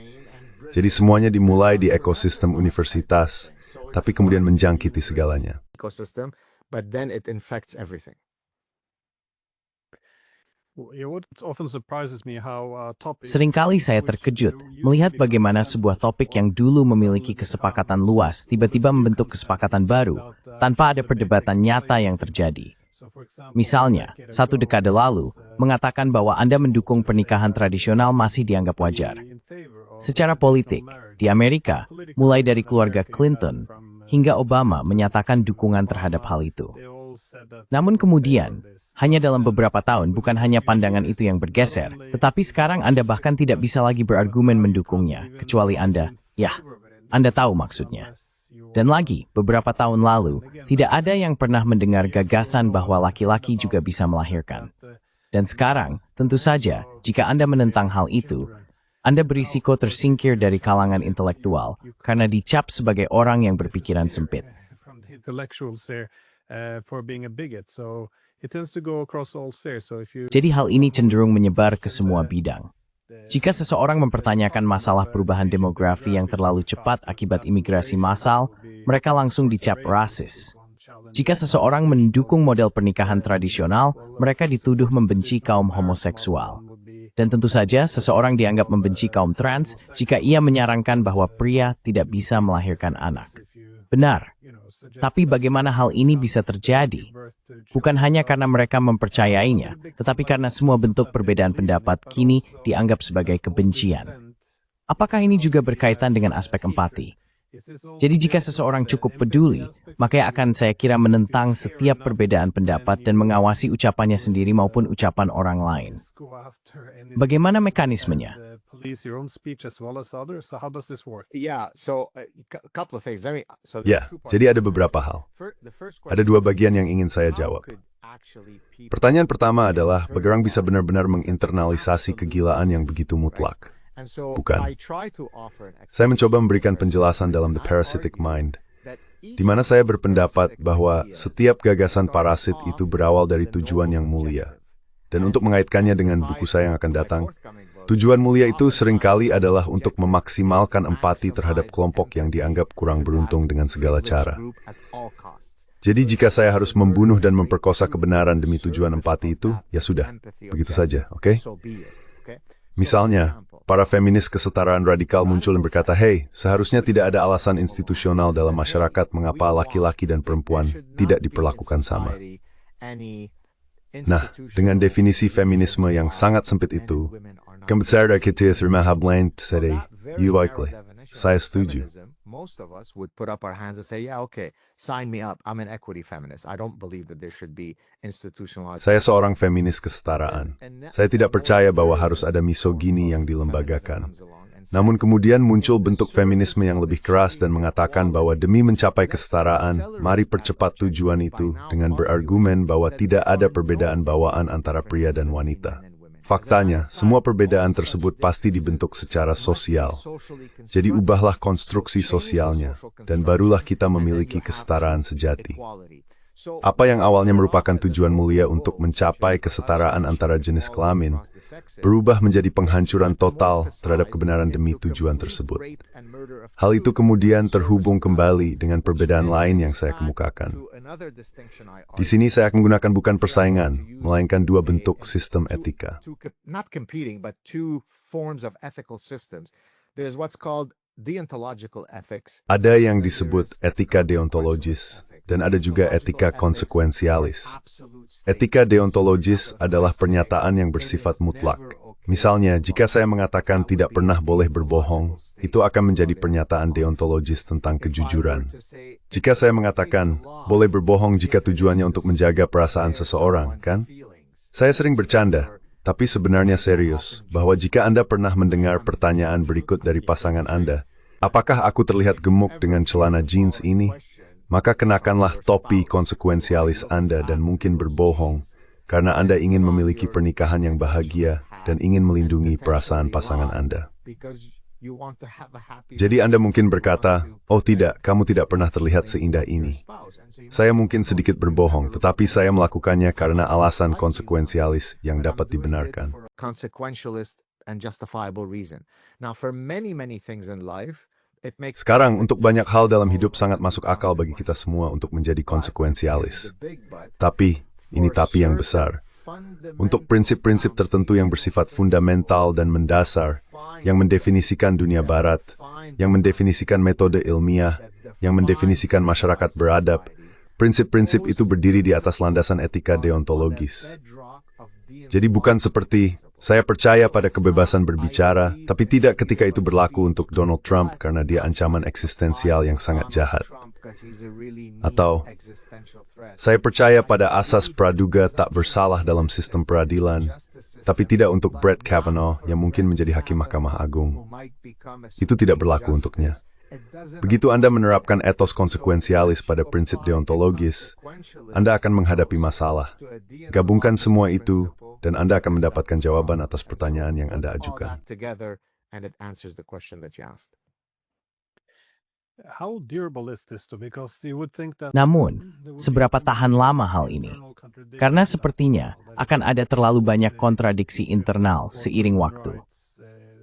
Jadi semuanya dimulai di ekosistem universitas, tapi kemudian menjangkiti segalanya. Seringkali saya terkejut melihat bagaimana sebuah topik yang dulu memiliki kesepakatan luas tiba-tiba membentuk kesepakatan baru tanpa ada perdebatan nyata yang terjadi. Misalnya, 1 dekade lalu mengatakan bahwa Anda mendukung pernikahan tradisional masih dianggap wajar. Secara politik, di Amerika, mulai dari keluarga Clinton hingga Obama menyatakan dukungan terhadap hal itu. Namun kemudian, hanya dalam beberapa tahun bukan hanya pandangan itu yang bergeser, tetapi sekarang Anda bahkan tidak bisa lagi berargumen mendukungnya, kecuali Anda tahu maksudnya. Dan lagi, beberapa tahun lalu, tidak ada yang pernah mendengar gagasan bahwa laki-laki juga bisa melahirkan. Dan sekarang, tentu saja, jika Anda menentang hal itu, Anda berisiko tersingkir dari kalangan intelektual karena dicap sebagai orang yang berpikiran sempit. Jadi hal ini cenderung menyebar ke semua bidang. Jika seseorang mempertanyakan masalah perubahan demografi yang terlalu cepat akibat imigrasi massal, mereka langsung dicap rasis. Jika seseorang mendukung model pernikahan tradisional, mereka dituduh membenci kaum homoseksual. Dan tentu saja, seseorang dianggap membenci kaum trans jika ia menyarankan bahwa pria tidak bisa melahirkan anak. Benar. Tapi bagaimana hal ini bisa terjadi? Bukan hanya karena mereka mempercayainya, tetapi karena semua bentuk perbedaan pendapat kini dianggap sebagai kebencian. Apakah ini juga berkaitan dengan aspek empati? Jadi jika seseorang cukup peduli, maka akan saya kira menentang setiap perbedaan pendapat dan mengawasi ucapannya sendiri maupun ucapan orang lain. Bagaimana mekanismenya? Yeah, so a couple of things. Ya, jadi ada beberapa hal. Ada dua bagian yang ingin saya jawab. Pertanyaan pertama adalah bagaimana bisa benar-benar menginternalisasi kegilaan yang begitu mutlak. Bukan. Saya mencoba memberikan penjelasan dalam The Parasitic Mind, di mana saya berpendapat bahwa setiap gagasan parasit itu berawal dari tujuan yang mulia. Dan untuk mengaitkannya dengan buku saya yang akan datang, tujuan mulia itu seringkali adalah untuk memaksimalkan empati terhadap kelompok yang dianggap kurang beruntung dengan segala cara. Jadi jika saya harus membunuh dan memperkosa kebenaran demi tujuan empati itu, ya sudah, begitu saja, oke? Misalnya, para feminis kesetaraan radikal muncul dan berkata, "Hey, seharusnya tidak ada alasan institusional dalam masyarakat mengapa laki-laki dan perempuan tidak diperlakukan sama." Nah, dengan definisi feminisme yang sangat sempit itu, kan besar kita terima hablain sedih, you likely. Saya setuju. Most of us would put up our hands and say, yeah, okay, sign me up. I'm an equity feminist. I don't believe that there should be institutionalized. Saya seorang feminis kesetaraan. Saya tidak percaya bahwa harus ada misogini yang dilembagakan. Namun kemudian muncul bentuk feminisme yang lebih keras dan mengatakan bahwa demi mencapai kesetaraan, mari percepat tujuan itu dengan berargumen bahwa tidak ada perbedaan bawaan antara pria dan wanita. Faktanya, semua perbedaan tersebut pasti dibentuk secara sosial. Jadi ubahlah konstruksi sosialnya, dan barulah kita memiliki kesetaraan sejati. Apa yang awalnya merupakan tujuan mulia untuk mencapai kesetaraan antara jenis kelamin, berubah menjadi penghancuran total terhadap kebenaran demi tujuan tersebut. Hal itu kemudian terhubung kembali dengan perbedaan lain yang saya kemukakan. Di sini saya akan menggunakan bukan persaingan, melainkan dua bentuk sistem etika. Not competing, but two forms of ethical systems. There's what's called deontological ethics. Ada yang disebut etika deontologis, dan ada juga etika konsekuensialis. Etika deontologis adalah pernyataan yang bersifat mutlak. Misalnya, jika saya mengatakan tidak pernah boleh berbohong, itu akan menjadi pernyataan deontologis tentang kejujuran. Jika saya mengatakan boleh berbohong jika tujuannya untuk menjaga perasaan seseorang, kan? Saya sering bercanda, tapi sebenarnya serius, bahwa jika Anda pernah mendengar pertanyaan berikut dari pasangan Anda, apakah aku terlihat gemuk dengan celana jeans ini? Maka kenakanlah topi konsekuensialis Anda dan mungkin berbohong, karena Anda ingin memiliki pernikahan yang bahagia dan ingin melindungi perasaan pasangan Anda. Jadi Anda mungkin berkata, "Oh tidak, kamu tidak pernah terlihat seindah ini." Saya mungkin sedikit berbohong, tetapi saya melakukannya karena alasan konsekuensialis yang dapat dibenarkan. Sekarang, untuk banyak hal dalam hidup sangat masuk akal bagi kita semua untuk menjadi konsekuensialis. Tapi, ini tapi yang besar. Untuk prinsip-prinsip tertentu yang bersifat fundamental dan mendasar, yang mendefinisikan dunia barat, yang mendefinisikan metode ilmiah, yang mendefinisikan masyarakat beradab, prinsip-prinsip itu berdiri di atas landasan etika deontologis. Jadi bukan seperti, saya percaya pada kebebasan berbicara, tapi tidak ketika itu berlaku untuk Donald Trump karena dia ancaman eksistensial yang sangat jahat. Atau, saya percaya pada asas praduga tak bersalah dalam sistem peradilan, tapi tidak untuk Brett Kavanaugh yang mungkin menjadi hakim Mahkamah Agung. Itu tidak berlaku untuknya. Begitu Anda menerapkan etos konsekuensialis pada prinsip deontologis, Anda akan menghadapi masalah. Gabungkan semua itu, dan Anda akan mendapatkan jawaban atas pertanyaan yang Anda ajukan. Namun, seberapa tahan lama hal ini? Karena sepertinya akan ada terlalu banyak kontradiksi internal seiring waktu.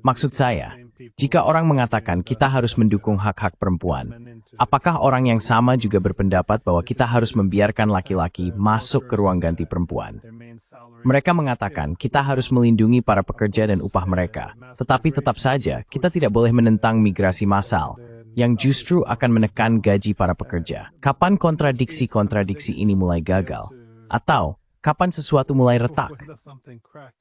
Maksud saya, jika orang mengatakan kita harus mendukung hak-hak perempuan, apakah orang yang sama juga berpendapat bahwa kita harus membiarkan laki-laki masuk ke ruang ganti perempuan? Mereka mengatakan kita harus melindungi para pekerja dan upah mereka, tetapi tetap saja kita tidak boleh menentang migrasi massal, yang justru akan menekan gaji para pekerja. Kapan kontradiksi-kontradiksi ini mulai gagal? Atau kapan sesuatu mulai retak?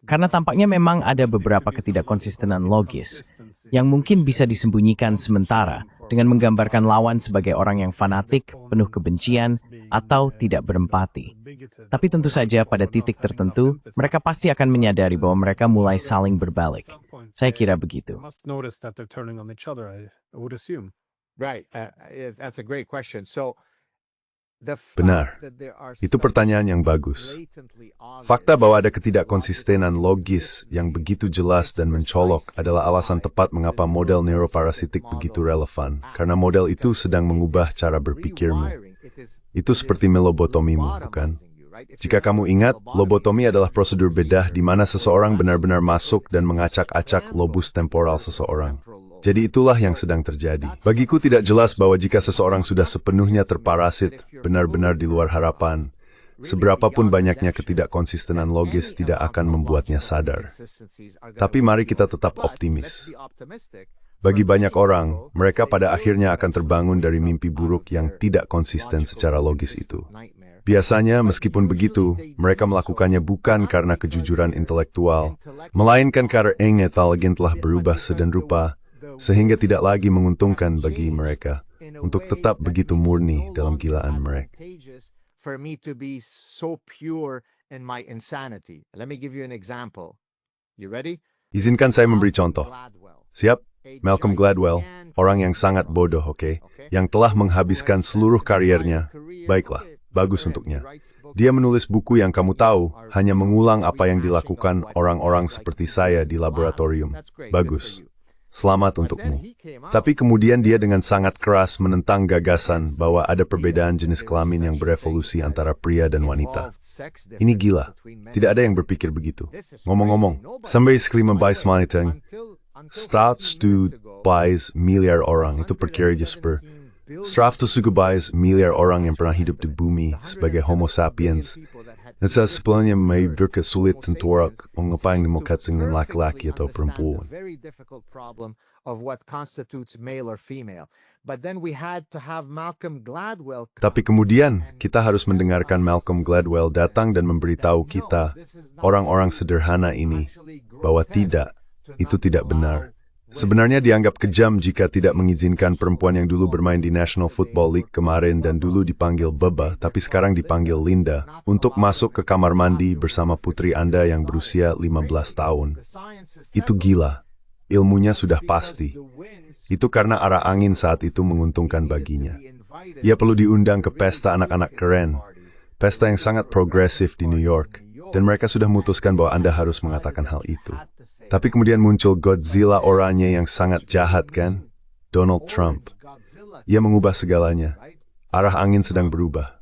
Karena tampaknya memang ada beberapa ketidakkonsistenan logis yang mungkin bisa disembunyikan sementara dengan menggambarkan lawan sebagai orang yang fanatik, penuh kebencian, atau tidak berempati. Tapi tentu saja pada titik tertentu, mereka pasti akan menyadari bahwa mereka mulai saling berbalik. Saya kira begitu. Right. That's a great question. So, Benar. Itu pertanyaan yang bagus. Fakta bahwa ada ketidakkonsistenan logis yang begitu jelas dan mencolok adalah alasan tepat mengapa model neuroparasitik begitu relevan, karena model itu sedang mengubah cara berpikirmu. Itu seperti melobotomimu, bukan? Jika kamu ingat, lobotomi adalah prosedur bedah di mana seseorang benar-benar masuk dan mengacak-acak lobus temporal seseorang. Jadi itulah yang sedang terjadi. Bagiku tidak jelas bahwa jika seseorang sudah sepenuhnya terparasit, benar-benar di luar harapan, seberapapun banyaknya ketidakkonsistenan logis tidak akan membuatnya sadar. Tapi mari kita tetap optimis. Bagi banyak orang, mereka pada akhirnya akan terbangun dari mimpi buruk yang tidak konsisten secara logis itu. Biasanya, meskipun begitu, mereka melakukannya bukan karena kejujuran intelektual, melainkan karena intelijen telah berubah sedemikian rupa, sehingga tidak lagi menguntungkan bagi mereka untuk tetap begitu murni dalam gilaan mereka. For me to be so pure in my insanity. Let me give you an example. You ready? Izinkan saya memberi contoh. Siap? Malcolm Gladwell, orang yang sangat bodoh, oke? Yang telah menghabiskan seluruh kariernya. Baiklah, bagus untuknya. Dia menulis buku yang kamu tahu, hanya mengulang apa yang dilakukan orang-orang seperti saya di laboratorium. Bagus. Selamat untukmu. Tapi kemudian dia dengan sangat keras menentang gagasan bahwa ada perbedaan jenis kelamin yang berevolusi antara pria dan wanita. Ini gila. Tidak ada yang berpikir begitu. Ngomong-ngomong, sampai sekali membahas wanita, status buys miliar orang, itu perkara Jasper. 170 miliar orang yang pernah hidup di bumi sebagai Homo sapiens. Dan sebelumnya may berkesulit untuk mengapain demokrasi dengan laki-laki atau perempuan. Tapi kemudian kita harus mendengarkan Malcolm Gladwell datang dan memberitahu kita, orang-orang sederhana ini, bahwa tidak, itu tidak benar. Sebenarnya dianggap kejam jika tidak mengizinkan perempuan yang dulu bermain di National Football League kemarin dan dulu dipanggil Beba, tapi sekarang dipanggil Linda, untuk masuk ke kamar mandi bersama putri Anda yang berusia 15 tahun. Itu gila. Ilmunya sudah pasti. Itu karena arah angin saat itu menguntungkan baginya. Ia perlu diundang ke pesta anak-anak keren, pesta yang sangat progresif di New York, dan mereka sudah memutuskan bahwa Anda harus mengatakan hal itu. Tapi kemudian muncul Godzilla oranye yang sangat jahat, kan? Donald Trump. Ia mengubah segalanya. Arah angin sedang berubah.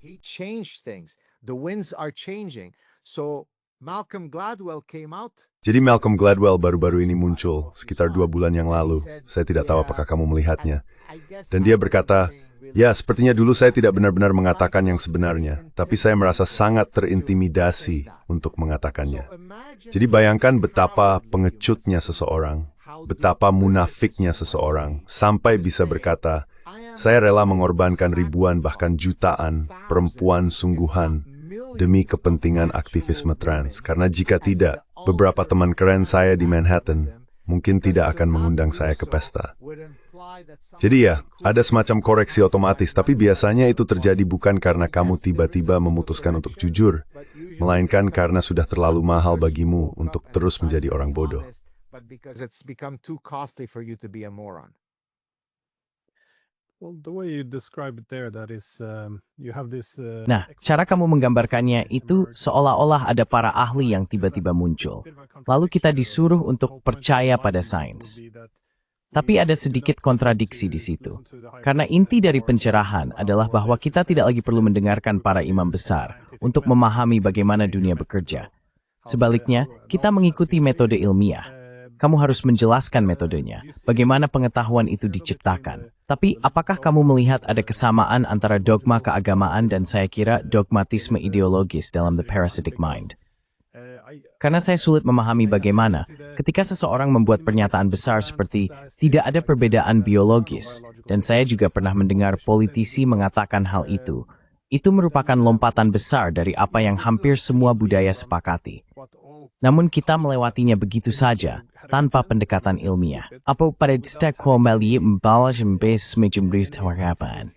Jadi Malcolm Gladwell baru-baru ini muncul, sekitar 2 bulan yang lalu. Saya tidak tahu apakah kamu melihatnya. Dan dia berkata, ya, sepertinya dulu saya tidak benar-benar mengatakan yang sebenarnya, tapi saya merasa sangat terintimidasi untuk mengatakannya. Jadi bayangkan betapa pengecutnya seseorang, betapa munafiknya seseorang, sampai bisa berkata, saya rela mengorbankan ribuan bahkan jutaan perempuan sungguhan demi kepentingan aktivisme trans, karena jika tidak, beberapa teman keren saya di Manhattan mungkin tidak akan mengundang saya ke pesta. Jadi ya, ada semacam koreksi otomatis, tapi biasanya itu terjadi bukan karena kamu tiba-tiba memutuskan untuk jujur, melainkan karena sudah terlalu mahal bagimu untuk terus menjadi orang bodoh. Nah, cara kamu menggambarkannya itu seolah-olah ada para ahli yang tiba-tiba muncul. Lalu kita disuruh untuk percaya pada sains. Tapi ada sedikit kontradiksi di situ. Karena inti dari pencerahan adalah bahwa kita tidak lagi perlu mendengarkan para imam besar untuk memahami bagaimana dunia bekerja. Sebaliknya, kita mengikuti metode ilmiah. kamu harus menjelaskan metodenya, bagaimana pengetahuan itu diciptakan. Tapi apakah kamu melihat ada kesamaan antara dogma keagamaan dan saya kira dogmatisme ideologis dalam The Parasitic Mind? Karena saya sulit memahami bagaimana ketika seseorang membuat pernyataan besar seperti tidak ada perbedaan biologis, dan saya juga pernah mendengar politisi mengatakan hal itu merupakan lompatan besar dari apa yang hampir semua budaya sepakati. Namun kita melewatinya begitu saja, tanpa pendekatan ilmiah. Apa pada stek kembali membawa jembes sejumlah harapan.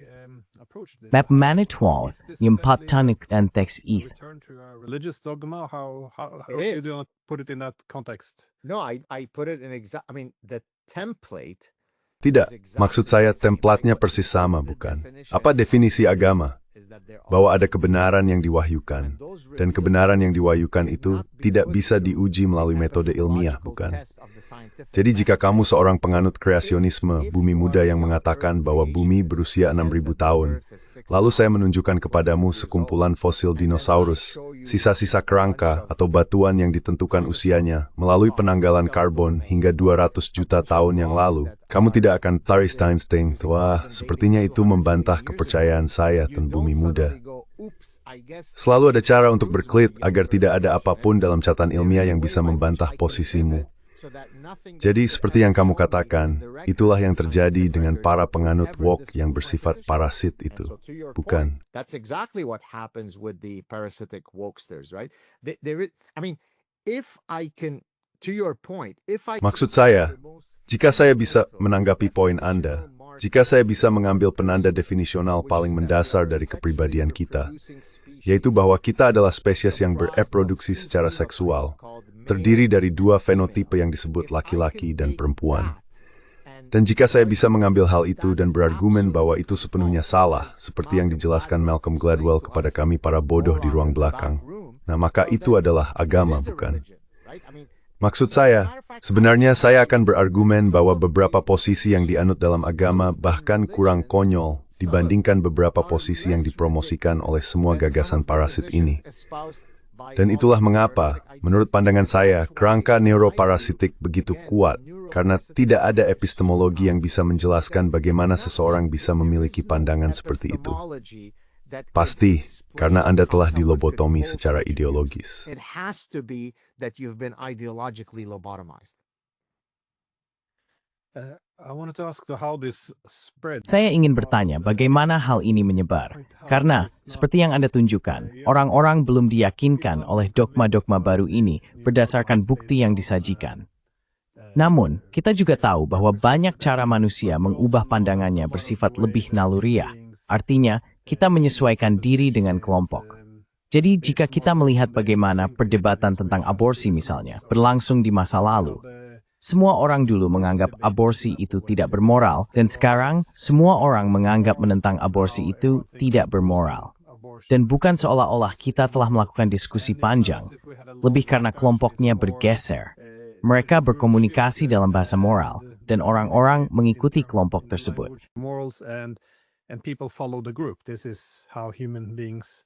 Map manitual, yung patanik and teks eth. Religious dogma, how It you is. do not put it in that context? No, I put it in the template. Tidak, maksud saya templatenya persis sama, bukan? Apa definisi agama? Bahwa ada kebenaran yang diwahyukan, dan kebenaran yang diwahyukan itu tidak bisa diuji melalui metode ilmiah, bukan? Jadi jika kamu seorang penganut kreasionisme bumi muda yang mengatakan bahwa bumi berusia 6.000 tahun, lalu saya menunjukkan kepadamu sekumpulan fosil dinosaurus, sisa-sisa kerangka atau batuan yang ditentukan usianya melalui penanggalan karbon hingga 200 juta tahun yang lalu, kamu tidak akan Einstein, wah, sepertinya itu membantah kepercayaan saya tentang bumi muda. Selalu ada cara untuk berkelit agar tidak ada apapun dalam catatan ilmiah yang bisa membantah posisimu. Jadi seperti yang kamu katakan, itulah yang terjadi dengan para penganut woke yang bersifat parasit itu, bukan? That's exactly what happens with the parasitic wokesters, right? If I can, to your point, if I Maksud saya, jika saya bisa menanggapi poin Anda, jika saya bisa mengambil penanda definisional paling mendasar dari kepribadian kita, yaitu bahwa kita adalah spesies yang bereproduksi secara seksual, terdiri dari dua fenotipe yang disebut laki-laki dan perempuan. Dan jika saya bisa mengambil hal itu dan berargumen bahwa itu sepenuhnya salah, seperti yang dijelaskan Malcolm Gladwell kepada kami para bodoh di ruang belakang, nah maka itu adalah agama, bukan? Maksud saya, sebenarnya saya akan berargumen bahwa beberapa posisi yang dianut dalam agama bahkan kurang konyol dibandingkan beberapa posisi yang dipromosikan oleh semua gagasan parasit ini. Dan itulah mengapa, menurut pandangan saya, kerangka neuroparasitik begitu kuat, karena tidak ada epistemologi yang bisa menjelaskan bagaimana seseorang bisa memiliki pandangan seperti itu. Pasti, karena Anda telah dilobotomi secara ideologis. It has to be that you've been ideologically lobotomized. I wanted to ask how this spread. Saya ingin bertanya bagaimana hal ini menyebar. Karena, seperti yang Anda tunjukkan, orang-orang belum diyakinkan oleh dogma-dogma baru ini berdasarkan bukti yang disajikan. Namun, kita juga tahu bahwa banyak cara manusia mengubah pandangannya bersifat lebih naluriah. Artinya, kita menyesuaikan diri dengan kelompok. Jadi, jika kita melihat bagaimana perdebatan tentang aborsi misalnya berlangsung di masa lalu, semua orang dulu menganggap aborsi itu tidak bermoral, dan sekarang semua orang menganggap menentang aborsi itu tidak bermoral. Dan bukan seolah-olah kita telah melakukan diskusi panjang, lebih karena kelompoknya bergeser. Mereka berkomunikasi dalam bahasa moral, dan orang-orang mengikuti kelompok tersebut. Morals and people follow the group. This is how human beings,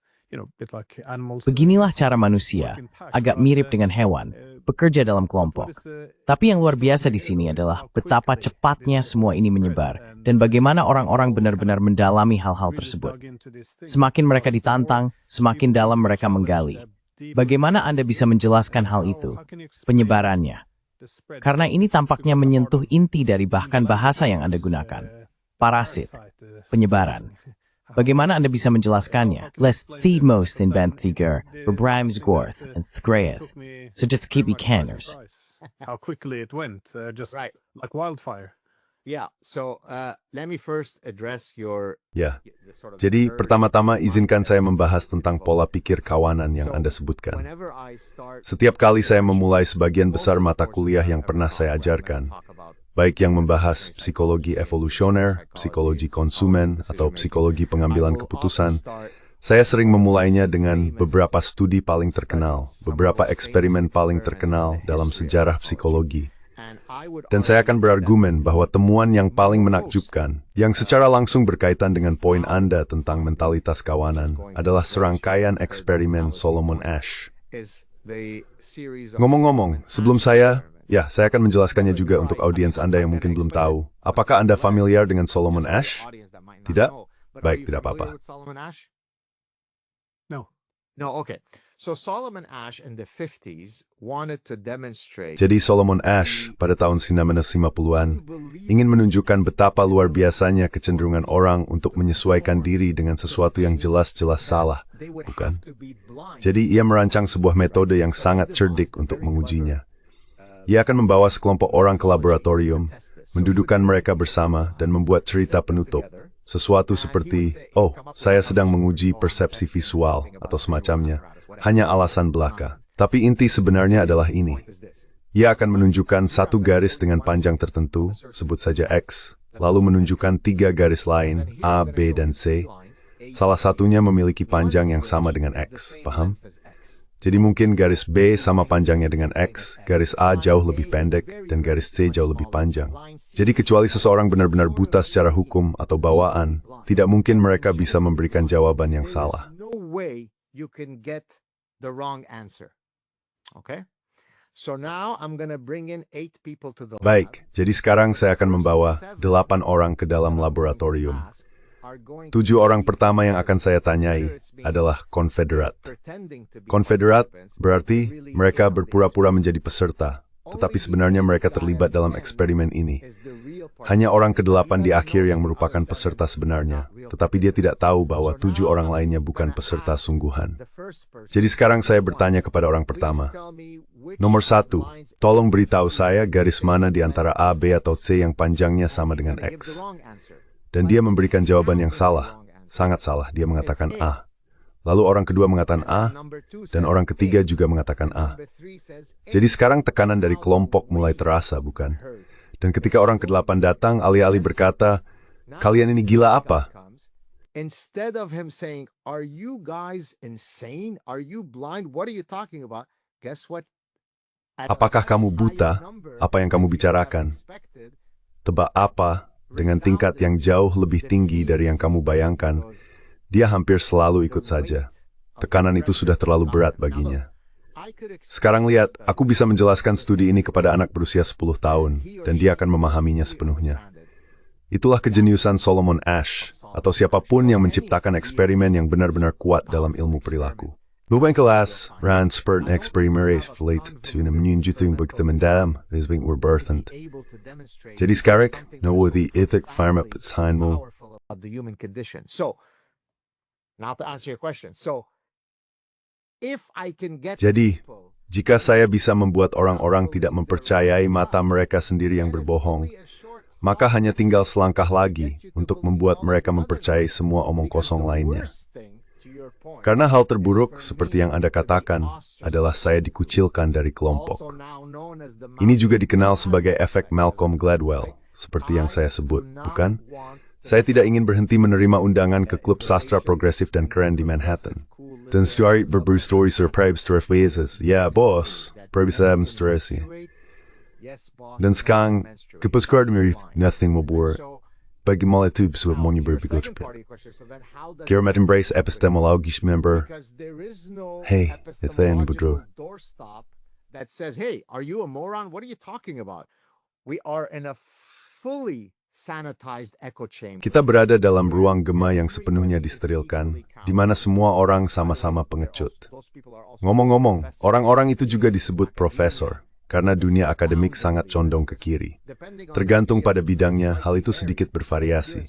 bit like animals. Beginilah cara manusia, agak mirip dengan hewan, bekerja dalam kelompok. Tapi yang luar biasa di sini adalah betapa cepatnya semua ini menyebar, dan bagaimana orang-orang benar-benar mendalami hal-hal tersebut. Semakin mereka ditantang, semakin dalam mereka menggali. Bagaimana Anda bisa menjelaskan hal itu? Penyebarannya. Karena ini tampaknya menyentuh inti dari bahkan bahasa yang Anda gunakan. Parasit. Penyebaran. Bagaimana Anda bisa menjelaskannya? Les most inventiger, bebraims gorth, and thgraeth. Sejak keep canners. How quickly it went, just Right. like wildfire. Yeah. So let me first address your. Ya, the sort of jadi third pertama-tama izinkan saya mindset. membahas tentang pola pikir kawanan yang So, Anda sebutkan. whenever I start- Setiap kali saya memulai sebagian besar mata kuliah yang pernah saya ajarkan, baik yang membahas psikologi evolusioner, psikologi konsumen, atau psikologi pengambilan keputusan, saya sering memulainya dengan beberapa studi paling terkenal, beberapa eksperimen paling terkenal dalam sejarah psikologi. Dan saya akan berargumen bahwa temuan yang paling menakjubkan, yang secara langsung berkaitan dengan poin Anda tentang mentalitas kawanan, adalah serangkaian eksperimen Solomon Asch. Ngomong-ngomong, sebelum saya, Ya, saya akan menjelaskannya juga untuk audiens Anda yang mungkin belum tahu. Apakah Anda familiar dengan Solomon Asch? Tidak? Baik, tidak apa-apa. No. No, okay. So Solomon Asch in the 50s wanted to demonstrate Jadi Solomon Asch pada tahun 1950-an ingin menunjukkan betapa luar biasanya kecenderungan orang untuk menyesuaikan diri dengan sesuatu yang jelas-jelas salah, bukan? Jadi ia merancang sebuah metode yang sangat cerdik untuk mengujinya. Ia akan membawa sekelompok orang ke laboratorium, mendudukkan mereka bersama dan membuat cerita penutup. Sesuatu seperti, oh, saya sedang menguji persepsi visual atau semacamnya. Hanya alasan belaka. Tapi inti sebenarnya adalah ini. Ia akan menunjukkan satu garis dengan panjang tertentu, sebut saja X, lalu menunjukkan 3 garis lain, A, B, dan C. Salah satunya memiliki panjang yang sama dengan X, paham? Jadi mungkin garis B sama panjangnya dengan X, garis A jauh lebih pendek, dan garis C jauh lebih panjang. Jadi kecuali seseorang benar-benar buta secara hukum atau bawaan, tidak mungkin mereka bisa memberikan jawaban yang salah. No way you can get the wrong answer. Okay? So now I'm gonna bring in 8 people to the lab. Baik, jadi sekarang saya akan membawa 8 orang ke dalam laboratorium. 7 orang pertama yang akan saya tanyai adalah konfederat. Konfederat berarti mereka berpura-pura menjadi peserta, tetapi sebenarnya mereka terlibat dalam eksperimen ini. Hanya orang ke-8 di akhir yang merupakan peserta sebenarnya, tetapi dia tidak tahu bahwa 7 orang lainnya bukan peserta sungguhan. Jadi sekarang saya bertanya kepada orang pertama. Nomor 1, tolong beritahu saya garis mana di antara A, B, atau C yang panjangnya sama dengan X. Dan dia memberikan jawaban yang salah, sangat salah. Dia mengatakan A. Lalu orang kedua mengatakan A, dan orang ketiga juga mengatakan A. Jadi sekarang tekanan dari kelompok mulai terasa, bukan? Dan ketika orang ke-8 datang, alih-alih berkata, kalian ini gila apa? Instead of him saying, are you guys insane? Are you blind? What are you talking about? Guess what? Apakah kamu buta? Apa yang kamu bicarakan? Tebak apa? Dengan tingkat yang jauh lebih tinggi dari yang kamu bayangkan, dia hampir selalu ikut saja. Tekanan itu sudah terlalu berat baginya. Sekarang lihat, aku bisa menjelaskan studi ini kepada anak berusia 10 tahun, dan dia akan memahaminya sepenuhnya. Itulah kejeniusan Solomon Asch, atau siapapun yang menciptakan eksperimen yang benar-benar kuat dalam ilmu perilaku. Lubang kelas, ran spurt eksperimentis verleid toen menunjukkan bukti mendalam, diswing berberthend. Jadi sekarang, know the ethic farm up its hindmo. Of the human condition. So, now to answer your question. So, if I can get Jadi, people, jika saya bisa membuat orang-orang tidak mempercayai mata mereka sendiri yang berbohong, maka hanya tinggal selangkah lagi untuk membuat mereka mempercayai semua omong kosong lainnya. Karena hal terburuk, seperti yang Anda katakan, adalah saya dikucilkan dari kelompok. Ini juga dikenal sebagai efek Malcolm Gladwell, seperti yang saya sebut, bukan? Saya tidak ingin berhenti menerima undangan ke klub sastra progresif dan keren di Manhattan. Dan setiap berburu story surprise terfeses, ya bos, perbisaan stresi. Dan sekarang, kepuskar demi nothing membuat. Bagi mulai itu bisa semuanya berpikir. Kira embrace epistemologis member. Hey, itu yang bodoh. that says, hey, are you a moron? What are you talking about? We are in a fully sanitized echo chamber. Kita berada dalam ruang gema yang sepenuhnya disterilkan, di mana semua orang sama-sama pengecut. Ngomong-ngomong, orang-orang itu juga disebut profesor, karena dunia akademik sangat condong ke kiri. Tergantung pada bidangnya, hal itu sedikit bervariasi.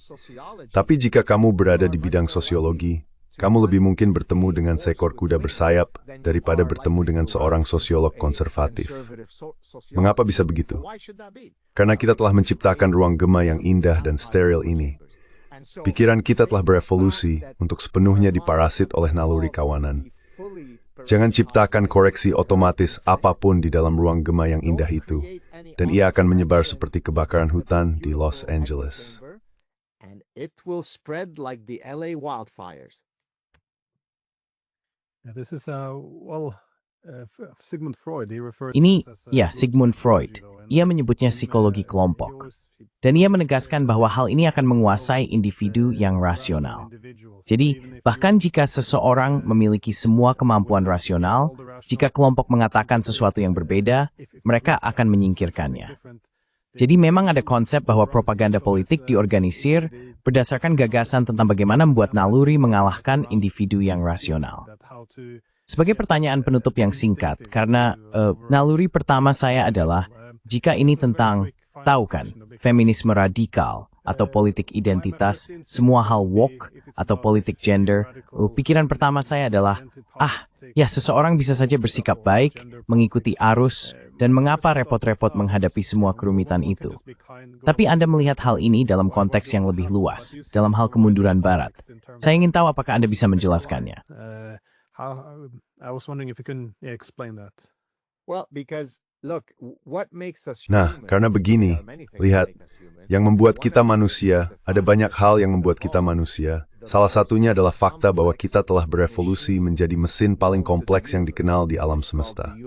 Tapi jika kamu berada di bidang sosiologi, kamu lebih mungkin bertemu dengan seekor kuda bersayap daripada bertemu dengan seorang sosiolog konservatif. Mengapa bisa begitu? Karena kita telah menciptakan ruang gema yang indah dan steril ini. Pikiran kita telah berevolusi untuk sepenuhnya diparasit oleh naluri kawanan. Jangan ciptakan koreksi otomatis apapun di dalam ruang gema yang indah itu, dan ia akan menyebar seperti kebakaran hutan di Los Angeles. And it will spread like the LA wildfires. Yeah, this is well, Sigmund Freud, he referred Ini, to this as, ya, group Sigmund psychology, Freud. though, and Ia menyebutnya in, psikologi he kelompok. always- Dan ia menegaskan bahwa hal ini akan menguasai individu yang rasional. Jadi, bahkan jika seseorang memiliki semua kemampuan rasional, jika kelompok mengatakan sesuatu yang berbeda, mereka akan menyingkirkannya. Jadi memang ada konsep bahwa propaganda politik diorganisir berdasarkan gagasan tentang bagaimana membuat naluri mengalahkan individu yang rasional. Sebagai pertanyaan penutup yang singkat, karena naluri pertama saya adalah, jika ini tentang, tahu kan, feminisme radikal, atau politik identitas, semua hal woke, atau politik gender, pikiran pertama saya adalah, ya seseorang bisa saja bersikap baik, mengikuti arus, dan mengapa repot-repot menghadapi semua kerumitan itu. Tapi Anda melihat hal ini dalam konteks yang lebih luas, dalam hal kemunduran Barat. Saya ingin tahu apakah Anda bisa menjelaskannya. I was wondering if you can explain that. Well, because look, what makes us Nah, human? karena begini, There are many things lihat, that make us human. yang membuat kita manusia, ada banyak hal yang membuat kita manusia. Salah satunya adalah fakta bahwa kita telah berevolusi menjadi mesin paling kompleks yang dikenal di alam semesta.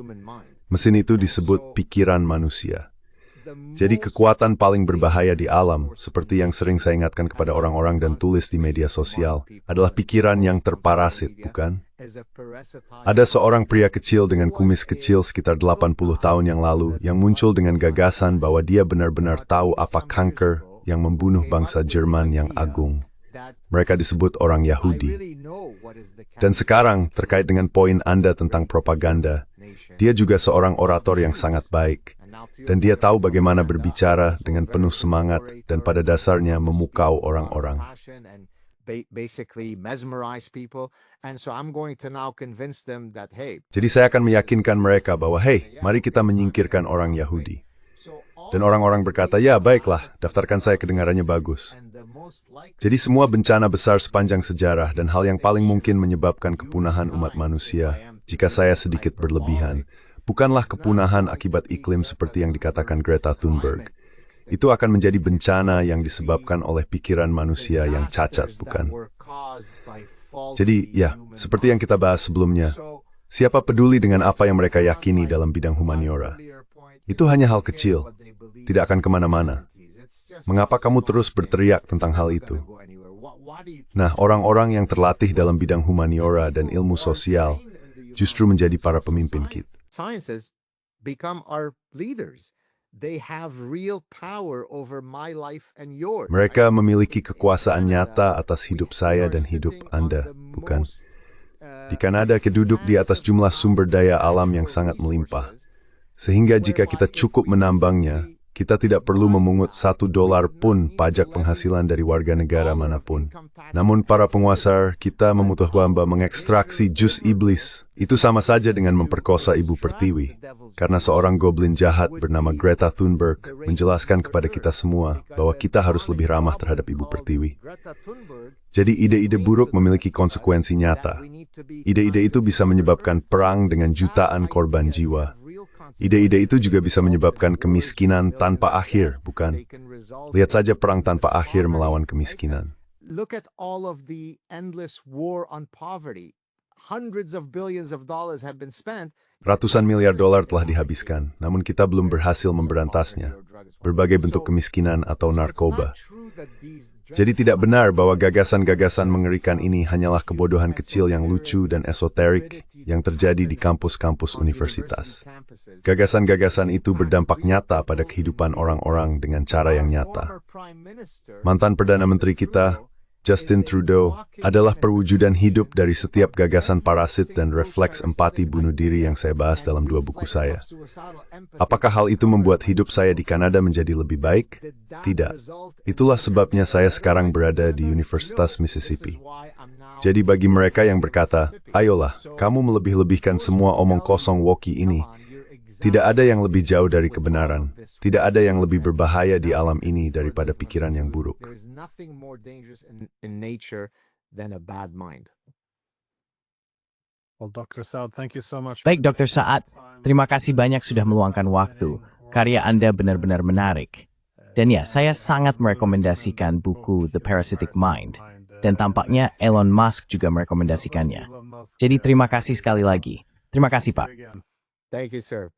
Mesin itu disebut pikiran manusia. Jadi kekuatan paling berbahaya di alam, seperti yang sering saya ingatkan kepada orang-orang dan tulis di media sosial, adalah pikiran yang terparasit, bukan? Ada seorang pria kecil dengan kumis kecil sekitar 80 tahun yang lalu yang muncul dengan gagasan bahwa dia benar-benar tahu apa kanker yang membunuh bangsa Jerman yang agung. Mereka disebut orang Yahudi. Dan sekarang, terkait dengan poin Anda tentang propaganda, dia juga seorang orator yang sangat baik. Dan dia tahu bagaimana berbicara dengan penuh semangat dan pada dasarnya memukau orang-orang. Jadi saya akan meyakinkan mereka bahwa, hey, mari kita menyingkirkan orang Yahudi. Dan orang-orang berkata, ya baiklah, daftarkan saya kedengarannya bagus. Jadi semua bencana besar sepanjang sejarah dan hal yang paling mungkin menyebabkan kepunahan umat manusia, jika saya sedikit berlebihan, bukanlah kepunahan akibat iklim seperti yang dikatakan Greta Thunberg. Itu akan menjadi bencana yang disebabkan oleh pikiran manusia yang cacat, bukan? Jadi, ya, seperti yang kita bahas sebelumnya, siapa peduli dengan apa yang mereka yakini dalam bidang humaniora? Itu hanya hal kecil, tidak akan kemana-mana. Mengapa kamu terus berteriak tentang hal itu? Nah, orang-orang yang terlatih dalam bidang humaniora dan ilmu sosial justru menjadi para pemimpin kita. Sciences become our leaders. They have real power over my life and yours. Mereka memiliki kekuasaan nyata atas hidup saya dan hidup Anda, bukan? Di Kanada, kita duduk di atas jumlah sumber daya alam yang sangat melimpah. Sehingga jika kita cukup menambangnya, kita tidak perlu memungut $1 pun pajak penghasilan dari warga negara manapun. Namun para penguasa kita membutuhkan mengekstraksi jus iblis. Itu sama saja dengan memperkosa ibu pertiwi. Karena seorang goblin jahat bernama Greta Thunberg menjelaskan kepada kita semua bahwa kita harus lebih ramah terhadap ibu pertiwi. Jadi ide-ide buruk memiliki konsekuensi nyata. Ide-ide itu bisa menyebabkan perang dengan jutaan korban jiwa. Ide-ide itu juga bisa menyebabkan kemiskinan tanpa akhir, bukan? Lihat saja perang tanpa akhir melawan kemiskinan. Look at all of the endless war on poverty. Hundreds of billions of dollars have been spent. Ratusan miliar dolar telah dihabiskan, namun kita belum berhasil memberantasnya. Berbagai bentuk kemiskinan atau narkoba. Jadi tidak benar bahwa gagasan-gagasan mengerikan ini hanyalah kebodohan kecil yang lucu dan esoterik yang terjadi di kampus-kampus universitas. Gagasan-gagasan itu berdampak nyata pada kehidupan orang-orang dengan cara yang nyata. Mantan Perdana Menteri kita, Justin Trudeau, adalah perwujudan hidup dari setiap gagasan parasit dan refleks empati bunuh diri yang saya bahas dalam 2 buku saya. Apakah hal itu membuat hidup saya di Kanada menjadi lebih baik? Tidak. Itulah sebabnya saya sekarang berada di Universitas Mississippi. Jadi bagi mereka yang berkata, ayolah, kamu melebih-lebihkan semua omong kosong woki ini, tidak ada yang lebih jauh dari kebenaran. Tidak ada yang lebih berbahaya di alam ini daripada pikiran yang buruk. Baik, Dr. Saad, terima kasih banyak sudah meluangkan waktu. Karya Anda benar-benar menarik. Dan ya, saya sangat merekomendasikan buku The Parasitic Mind. Dan tampaknya Elon Musk juga merekomendasikannya. Jadi terima kasih sekali lagi. Terima kasih, Pak. Again. Thank you, sir.